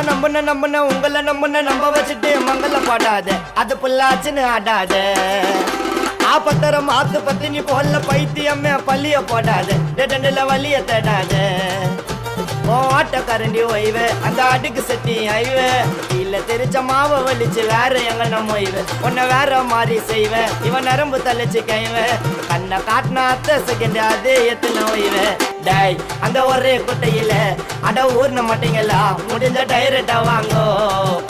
நம்புன உங்களை நம்ப வச்சுட்டு மங்கள பாடாத அது புல்லாச்சுன்னு ஆடாத ஆப்பத்தரம் ஆத்து பத்தினி போல பைத்தியமே பள்ளிய போடாத டெண்டல வலிய தேடாத ஆட்ட கரண்டி ஒய்வு அந்த அடுக்கு செட்டி ஐவே இல்ல தெரிச்ச மாவை வலிச்சு வேற எங்க நம்ம ஒய்வு உன்னை வேற மாதிரி செய்வேன் இவன் நரம்பு தள்ளிச்சு கைவேன் கண்ணை காட்டின அத்த செகண்ட் அதே எத்தனை ஒய்வு டாய் அந்த ஒரே குட்டையில அட ஊர்ன மாட்டீங்களா முடிஞ்ச டைரக்டா வாங்கோ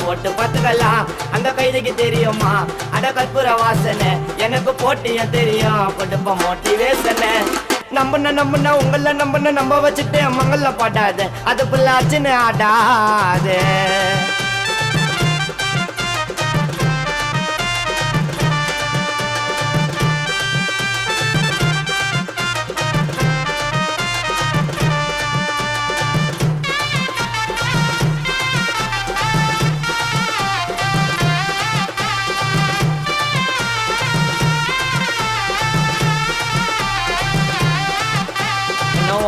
போட்டு பார்த்துக்கலாம் அந்த கைதுக்கு தெரியுமா அட கற்பூர வாசனை எனக்கு போட்டியும் தெரியும் கொடுப்ப மோட்டிவேஷனை நம்புன உங்களை நம்ப வச்சுட்டு மங்கள பாடாத அது புல்லாச்சுன்னு ஆடாது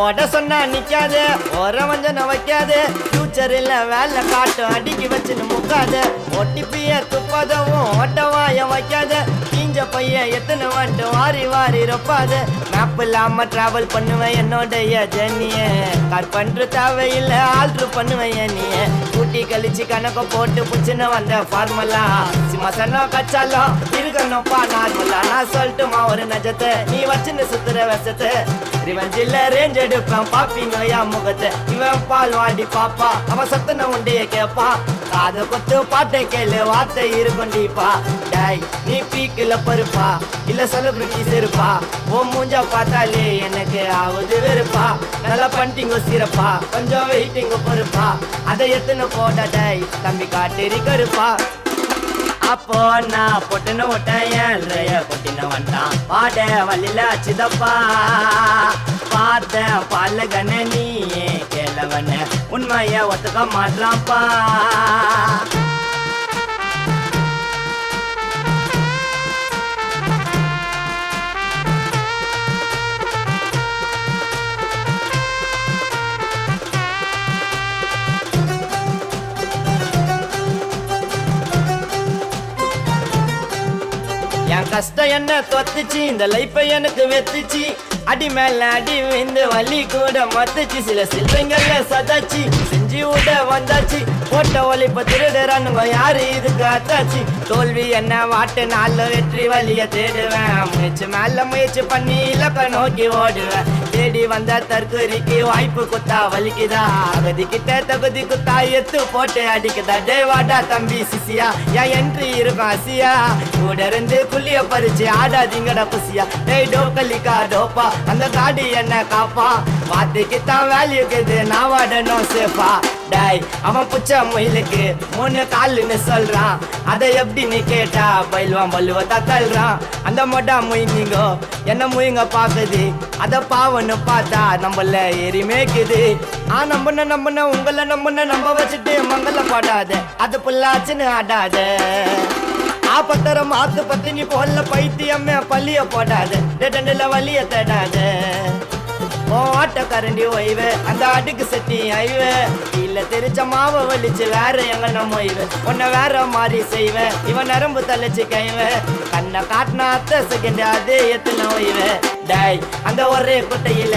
ஓட சொன்னா நிக்காது ஓர வஞ்சன வைக்காது ஃபியூச்சர் இல்ல வேலை காட்டும் அடிக்கி வச்சுன்னு முக்காது ஒட்டிப்பிய துப்பாதவும் ஓட்டவாய வைக்காது கீஞ்ச பைய எத்தனை வந்துட்டு வாரி ரொப்பாது மேப் இல்லாம டிராவல் பண்ணுவேன் என்னோடைய ஜெர்னிய கட் பண்ற தேவையில்லை ஆல்ட்ரு பண்ணுவேன் நீ கூட்டி கழிச்சு கணக்க போட்டு புச்சுன்னு வந்த ஃபார்மலா மசனா கச்சாலும் இருக்கணும்ப்பா நார்மலா நான் சொல்லட்டுமா ஒரு நஜத்தை நீ வச்சுன்னு சுத்துற விஷத்தை ரிவெஞ்சில்ல ரேஞ்ச் எடுப்பேன் பாப்பி நோயா முகத்தை இவன் பால் வாடி பாப்பா அவன் சத்தன உண்டைய கேப்பா காத கொத்து பாட்டை கேளு வார்த்தை இருக்குண்டிப்பா டாய் நீ பீக்கில பருப்பா இல்ல செலிபிரிட்டிஸ் இருப்பா ஓ மூஞ்சா பார்த்தாலே எனக்கு ஆகுது வெறுப்பா நல்லா பண்ணிட்டீங்க சிறப்பா கொஞ்சம் வெயிட்டிங்க பொறுப்பா அதை எத்தனை போட டாய் தம்பி காட்டேரி கருப்பா அப்போ நான் பொட்டுன ஒட்டையன் பொட்டின வந்தான் பாட வழியில அச்சுதப்பா பார்த்தேன் பாலகன நீ கேளவன உண்மைய ஒத்துக்க மாட்டான்ப்பா என் கஷ்டம் என்ன தொத்துச்சு இந்த லைஃபை எனக்கு வெத்துச்சு அடி மேல அடி விந்து வலி கூட மத்துச்சு சில சில்லைங்கள்ல சதாச்சு செஞ்சு விட வந்தாச்சு போட்ட ஒலிப்ப திருடுறானுங்க யாரு இதுக்கு அத்தாச்சு தோல்வி என்ன வாட்டு நாள் வெற்றி வழிய தேடுவேன் முயற்சி மேல முயற்சி பண்ணி இலக்க நோக்கி ஓடுவேன் தேடி வந்த தற்கொலைக்கு வாய்ப்பு குத்தா வலிக்குதா அகதி கிட்ட தகுதி குத்தா எத்து போட்டு அடிக்குதா டே வாடா தம்பி சிசியா என் என்ட்ரி இருக்கும் அசியா கூட இருந்து புள்ளிய பறிச்சு ஆடாதீங்கடா புசியா டேய் டோக்கலிக்கா டோப்பா அந்த காடி என்ன காப்பா வார்த்தைக்குத்தான் வேல்யூக்குது நான் வாடணும் சேஃபா டாய் அவன் புச்ச முயலுக்கு 3 கால்னு சொல்றான் அதை எப்படி நீ கேட்டா பயில்வான் பல்லுவ தக்கல்றான் அந்த மொட்டா முயங்கிங்கோ என்ன முயங்க பாக்குது அத பாவன்னு பார்த்தா நம்மள ஏறி மேய்க்குது நம்புன உங்களை நம்ப வச்சுட்டு மங்கள பாடாத அது புல்லாச்சுன்னு ஆடாத ஆப்பத்தரம் ஆத்து பத்தினி போல பைத்தியமே பள்ளிய போடாத டெண்டல வலிய தேடாத ஆட்ட கரண்டி ஒய்வு அந்த அடுக்கு செட்டி ஐவே இல்ல தெரிச்ச மாவை வலிச்சு வேற எங்க நம்ம ஒய்வு உன்னை வேற மாதிரி செய்வேன் இவன் நரம்பு தள்ளிச்சு கைவேன் கண்ணை காட்டின அத்த செகண்ட் அதே எத்தனை ஒய்வு டாய் அந்த ஒரே குட்டையில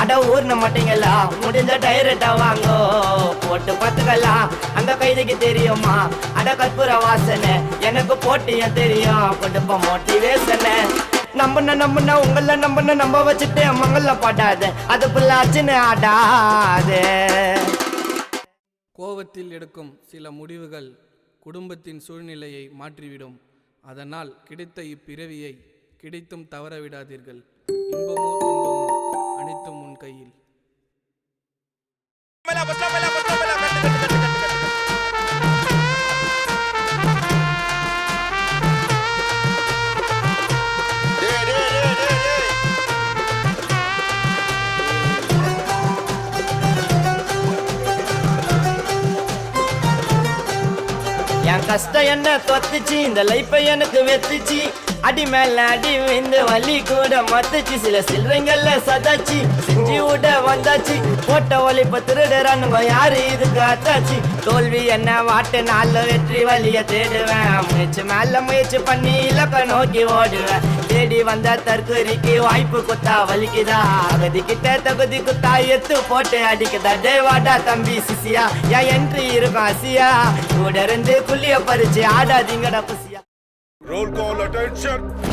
அட ஊர்ன மாட்டீங்களா முடிஞ்ச டைரக்டா வாங்கோ போட்டு பார்த்துக்கலாம் அந்த கைதுக்கு தெரியுமா அட கற்பூர வாசனை எனக்கு போட்டியும் தெரியும் கொடுப்ப மோட்டிவேஷனை நம்புன உங்களை நம்ப வச்சுட்டு மங்கள பாடாத அது புல்லாச்சுன்னு ஆடாது கோபத்தில் எடுக்கும் சில முடிவுகள் குடும்பத்தின் சூழ்நிலையை மாற்றிவிடும். அதனால் கிடைத்த இப்பிறவியை கிடைத்தும் தவற விடாதீர்கள். இன்பமோ துன்பமோ அனைத்தும் உன் கையில். என் கஷ்டம் என்ன தொத்துச்சு இந்த லைஃபை எனக்கு வெத்துச்சு அடி மேல அடி விந்து வலி கூட மத்துச்சு சில சில்லறைங்கள்ல சதாச்சு செஞ்சு விட வந்தாச்சு போட்ட ஒலிப்ப திருடுறானுங்க யாரு இதுக்கு அத்தாச்சு தோல்வி என்ன வாட்டு நாள் வெற்றி வழிய தேடுவேன் முயற்சி மேல முயற்சி பண்ணி இலக்க நோக்கி ஓடுவேன் தேடி வந்த தற்கொலைக்கு வாய்ப்பு குத்தா வலிக்குதா அகதி கிட்ட தகுதி குத்தா எத்து போட்டு அடிக்குதா டேவாடா தம்பி சிசியா என் என்ட்ரி இருக்கும் அசியா கூட இருந்து குள்ளிய பறிச்சு ஆடாதீங்கடா புசியா. Roll call attention.